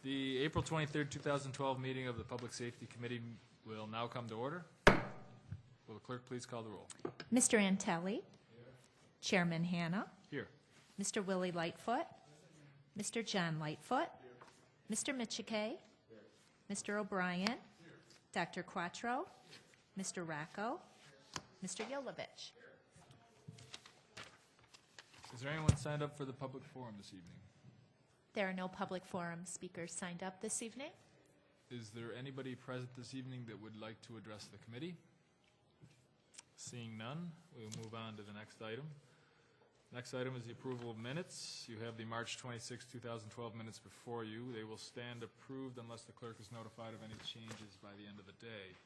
The April 23rd, 2012 meeting of the Public Safety Committee will now come to order. Will the clerk please call the roll? Mr. Antelli. Chairman Hanna. Here. Mr. Willie Lightfoot. Mr. John Lightfoot. Mr. Michike. Mr. O'Brien. Dr. Quattro. Mr. Racco. Mr. Yolovich. Is there anyone signed up for the public forum this evening? There are no public forum speakers signed up this evening. Is there anybody present this evening that would like to address the committee? Seeing none, we'll move on to the next item. Next item is the approval of minutes. You have the March 26, 2012 minutes before you. They will stand approved unless the clerk is notified of any changes by the end of the day.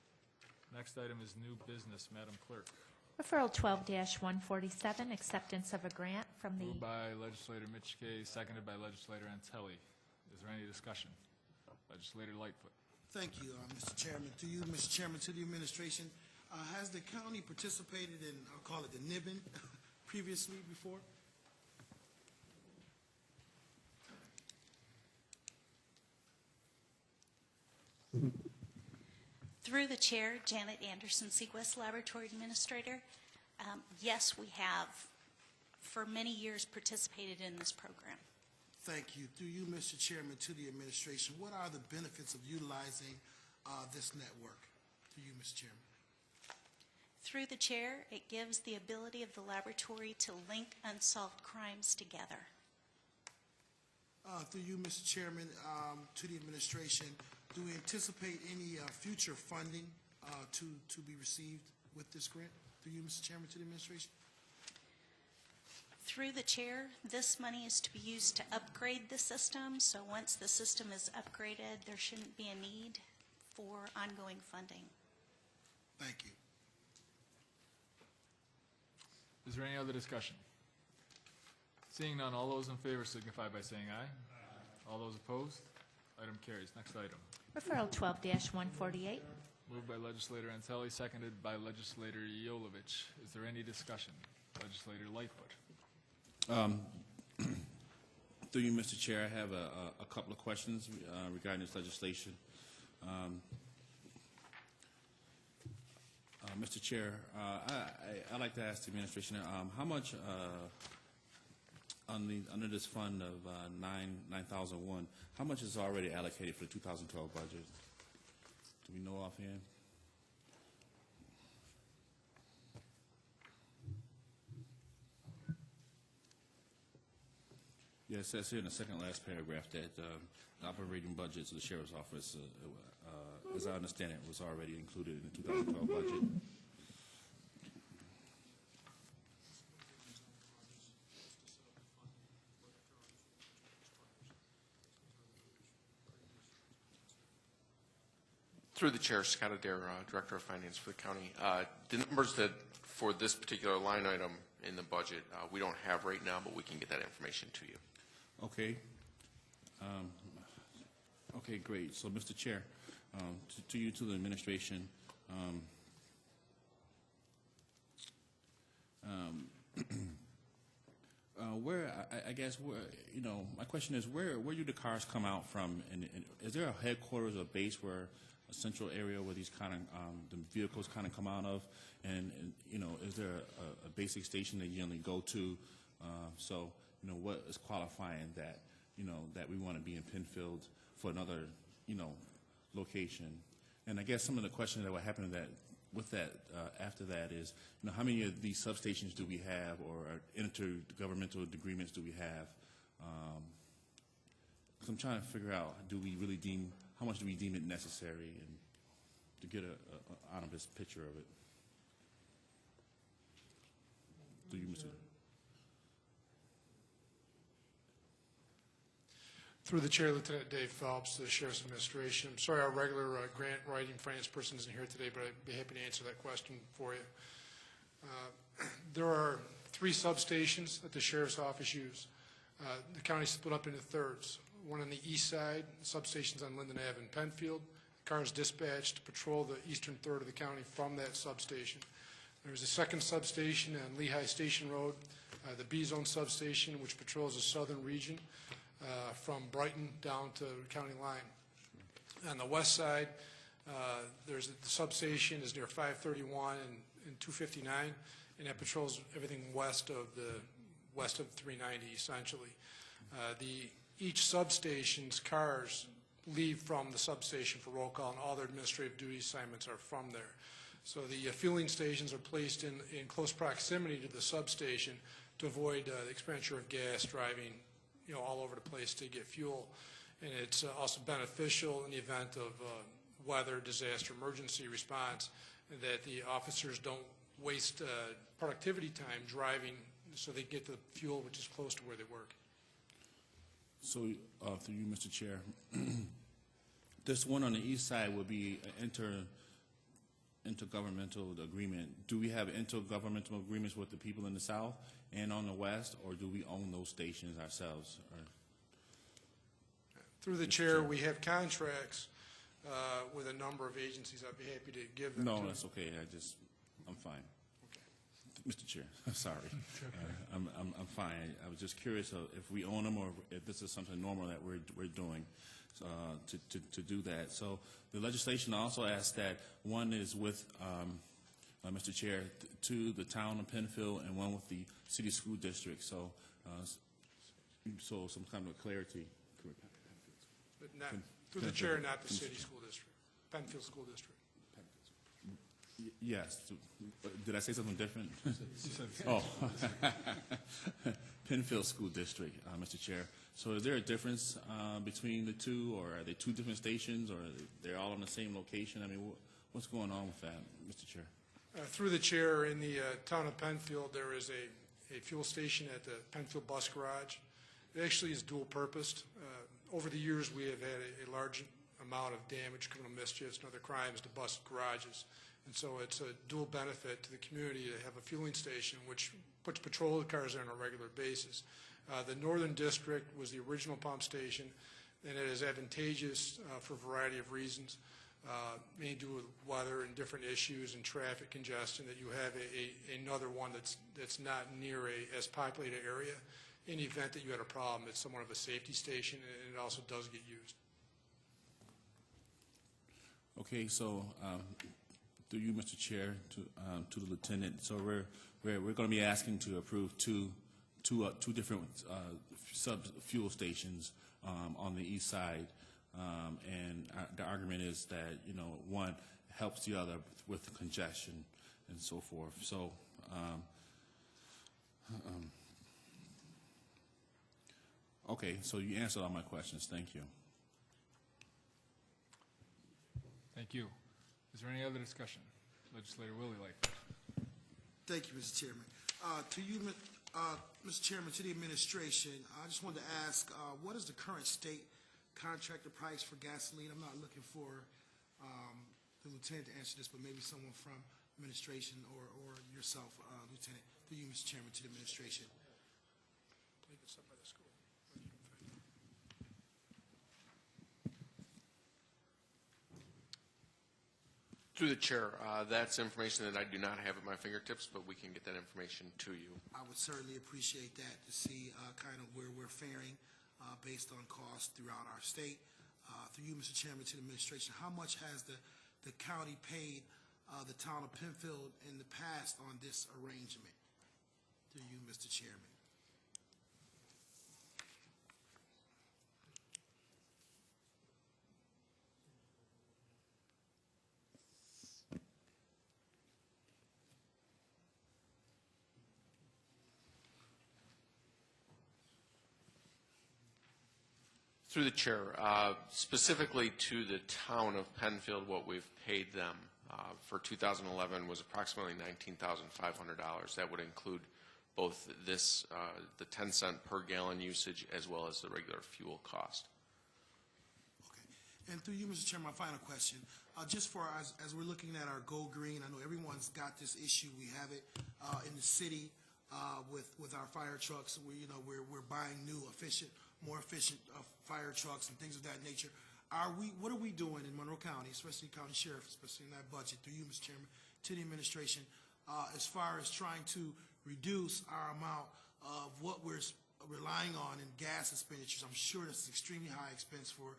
Next item is new business. Madam Clerk. Referral 12-147, acceptance of a grant from the... Moved by Legislator Michike, seconded by Legislator Antelli. Is there any discussion? Legislator Lightfoot. Thank you, Mr. Chairman. To you, Mr. Chairman, to the administration. Has the county participated in, I'll call it the NIBIN, previously before? Through the chair, Janet Anderson, Sequest Laboratory Administrator. Yes, we have for many years participated in this program. Thank you. Through you, Mr. Chairman, to the administration, what are the benefits of utilizing this network? Through you, Mr. Chairman. Through the chair, it gives the ability of the laboratory to link unsolved crimes together. Through you, Mr. Chairman, to the administration, do we anticipate any future funding to be received with this grant? Through you, Mr. Chairman, to the administration. Through the chair, this money is to be used to upgrade the system, so once the system is upgraded, there shouldn't be a need for ongoing funding. Thank you. Is there any other discussion? Seeing none, all those in favor signify by saying aye. Aye. All those opposed? Item carries. Next item. Referral 12-148. Moved by Legislator Antelli, seconded by Legislator Yolovich. Is there any discussion? Legislator Lightfoot. Through you, Mr. Chair, I have a couple of questions regarding this legislation. Mr. Chair, I'd like to ask the administration how much under this fund of 9001, how much is already allocated for the 2012 budget? Do we know offhand? Yeah, it says here in the second last paragraph that the operating budgets of the Sheriff's Office, as I understand it, was already included in the 2012 budget. Through the chair, Scott Adair, Director of Finance for the county. The numbers that for this particular line item in the budget we don't have right now, but we can get that information to you. Okay. Okay, great. So, Mr. Chair, to you, to the administration, where I guess where my question is where do the cars come out from, and is there a headquarters or base where a central area where these kind of the vehicles kind of come out of, and is there a basic station that you generally go to? So what is qualifying that that we want to be in Penfield for another location? And I guess some of the questions that would happen with that after that is how many of these substations do we have, or intergovernmental agreements do we have? Because I'm trying to figure out, how much do we deem it necessary, and to get a honest picture of it. Do you, Mr. Through the chair, Lieutenant Dave Phelps, the Sheriff's Administration. I'm sorry our regular grant writing finance person isn't here today, but I'd be happy to answer that question for you. There are 3 substations that the Sheriff's Office use. The county split up into thirds. One on the east side, substations on Linden Ave in Penfield. Cars dispatched to patrol the eastern third of the county from that substation. There's a second substation on Lehigh Station Road, the B-Zone substation, which patrols the southern region. from Brighton down to the county line. On the west side, there's the substation is near 531 and 259, and that patrols everything west of 390 essentially. Each substation's cars leave from the substation for roll call, and all their administrative duty assignments are from there. So the fueling stations are placed in close proximity to the substation to avoid the expenditure of gas driving, all over the place to get fuel. And it's also beneficial in the event of weather, disaster, emergency response, that the officers don't waste productivity time driving so they get the fuel which is close to where they work. So, through you, Mr. Chair, this one on the east side will be an intergovernmental agreement. Do we have intergovernmental agreements with the people in the south and on the west, or do we own those stations ourselves? Through the chair, we have contracts with a number of agencies. I'd be happy to give them to you. No, that's okay. I'm fine. Mr. Chair, sorry. I'm fine. I was just curious if we own them or if this is something normal that we're doing to do that. So the legislation also asks that one is with, Mr. Chair, to the town of Penfield and one with the city school district. So some kind of clarity. But not, through the chair, not the city school district, Penfield School District. Yes. Did I say something different? Oh, Penfield School District, Mr. Chair. So is there a difference between the two, or are they two different stations, or they're all in the same location? I mean, what's going on with that, Mr. Chair? Through the chair, in the town of Penfield, there is a fuel station at the Penfield Bus Garage. It actually is dual-purposed. Over the years, we have had a large amount of damage, criminal mischiefs, and other crimes to bus garages. And so it's a dual benefit to the community to have a fueling station which puts patrol cars there on a regular basis. The Northern District was the original pump station, and it is advantageous for a variety of reasons, mainly due with weather and different issues and traffic congestion, that you have another one that's not near as populated area. In the event that you had a problem, it's somewhat of a safety station, and it also does get used. Okay, so through you, Mr. Chair, to the lieutenant. So we're going to be asking to approve two different fuel stations on the east side, and the argument is that one helps the other with congestion and so forth. So. Okay, so you answered all my questions. Thank you. Thank you. Is there any other discussion? Legislator Willie Lightfoot. Thank you, Mr. Chairman. To you, Mr. Chairman, to the administration, I just wanted to ask, what is the current state contractor price for gasoline? I'm not looking for the lieutenant to answer this, but maybe someone from administration or yourself, Lieutenant. To you, Mr. Chairman, to the administration. I believe it's up by the school. Through the chair, that's information that I do not have at my fingertips, but we can get that information to you. I would certainly appreciate that to see kind of where we're faring based on costs throughout our state. Through you, Mr. Chairman, to the administration, how much has the county paid the town of Penfield in the past on this arrangement? Through you, Mr. Chairman. Through the chair, specifically to the town of Penfield, what we've paid them for 2011 was approximately $19,500. That would include both this, the 10-cent per gallon usage, as well as the regular fuel cost. Okay. And through you, Mr. Chairman, my final question. Just for as we're looking at our Go Green, I know everyone's got this issue. We have it in the city with our fire trucks. We're buying new, more efficient fire trucks and things of that nature. What are we doing in Monroe County, especially County Sheriff, especially in that budget, through you, Mr. Chairman, to the administration, as far as trying to reduce our amount of what we're relying on in gas expenditures. I'm sure this is extremely high expense for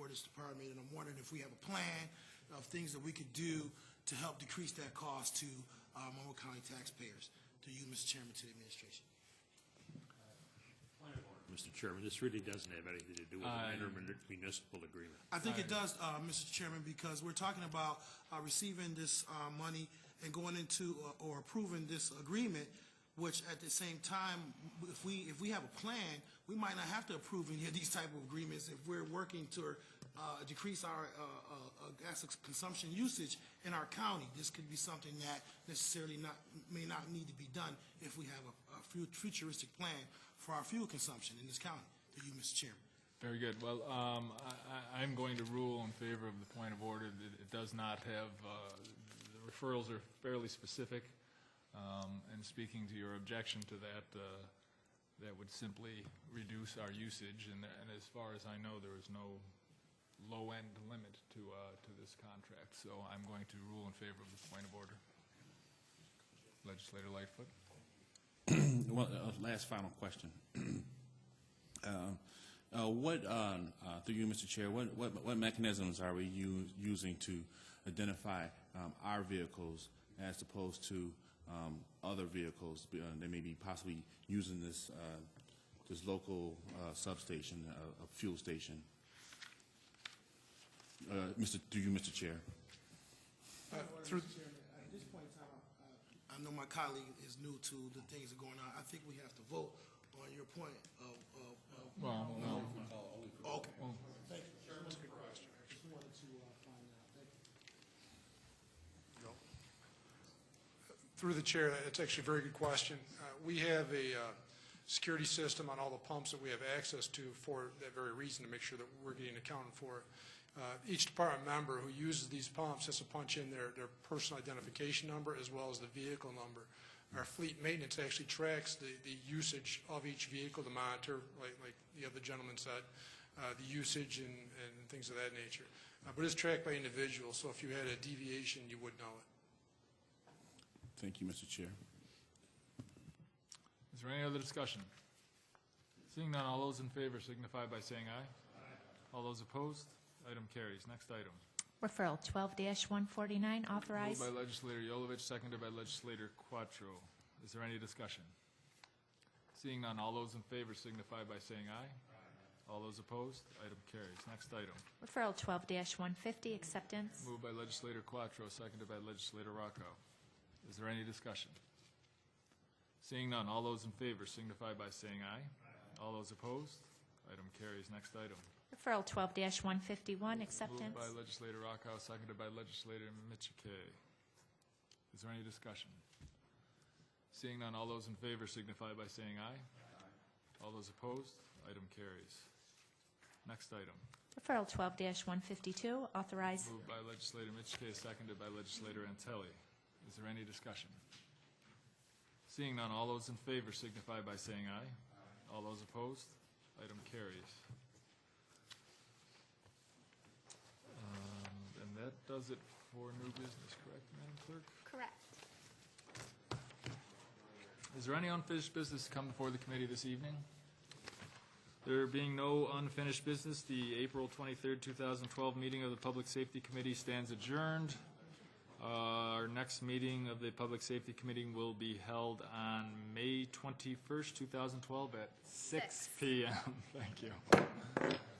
this department, and I'm wondering if we have a plan of things that we could do to help decrease that cost to Monroe County taxpayers. To you, Mr. Chairman, to the administration. Mr. Chairman, this really doesn't have anything to do with an intermunicipal agreement. I think it does, Mr. Chairman, because we're talking about receiving this money and going into or approving this agreement, which at the same time, if we have a plan, we might not have to approve any of these type of agreements if we're working to decrease our gas consumption usage in our county. This could be something that necessarily may not need to be done if we have a futuristic plan for our fuel consumption in this county. To you, Mr. Chairman. Very good. Well, I'm going to rule in favor of the point of order. It does not have, the referrals are fairly specific, and speaking to your objection to that, that would simply reduce our usage, and as far as I know, there is no low-end limit to this contract, so I'm going to rule in favor of the point of order. Legislator Lightfoot. Well, last final question. Through you, Mr. Chair, what mechanisms are we using to identify our vehicles as opposed to other vehicles that may be possibly using this local substation, a fuel station? Through you, Mr. Chair. Through, Mr. Chairman, at this point in time, I know my colleague is new to the things that are going on. I think we have to vote on your point of Well, no. okay. Thank you. that's a good question. Just wanted to find out. Thank you. Through the chair, it's actually a very good question. We have a security system on all the pumps that we have access to for that very reason, to make sure that we're getting accounted for. Each department member who uses these pumps has to punch in their personal identification number as well as the vehicle number. Our fleet maintenance actually tracks the usage of each vehicle to monitor, like the other gentleman said, the usage and things of that nature. But it's tracked by individuals, so if you had a deviation, you would know it. Thank you, Mr. Chair. Is there any other discussion? Seeing none, all those in favor signify by saying aye. All those opposed? Item carries. Next item. Referral 12-149, authorized. Moved by Legislator Yolovich, seconded by Legislator Quattro. Is there any discussion? Seeing none, all those in favor signify by saying aye. All those opposed? Item carries. Next item. Referral 12-150, acceptance. Moved by Legislator Quattro, seconded by Legislator Rocco. Is there any discussion? Seeing none, all those in favor signify by saying aye. All those opposed? Item carries. Next item. Referral 12-151, acceptance. Moved by Legislator Rocco, seconded by Legislator Michike. Is there any discussion? Seeing none, all those in favor signify by saying aye. All those opposed? Item carries. Next item. Referral 12-152, authorized. Moved by Legislator Michike, seconded by Legislator Antelli. Is there any discussion? Seeing none, all those in favor signify by saying aye. All those opposed? Item carries. And that does it for new business, correct, Madam Clerk? Correct. Is there any unfinished business to come before the committee this evening? There being no unfinished business, the April 23rd, 2012 meeting of the Public Safety Committee stands adjourned. Our next meeting of the Public Safety Committee will be held on May 21st, 2012 at 6 p.m. Thank you.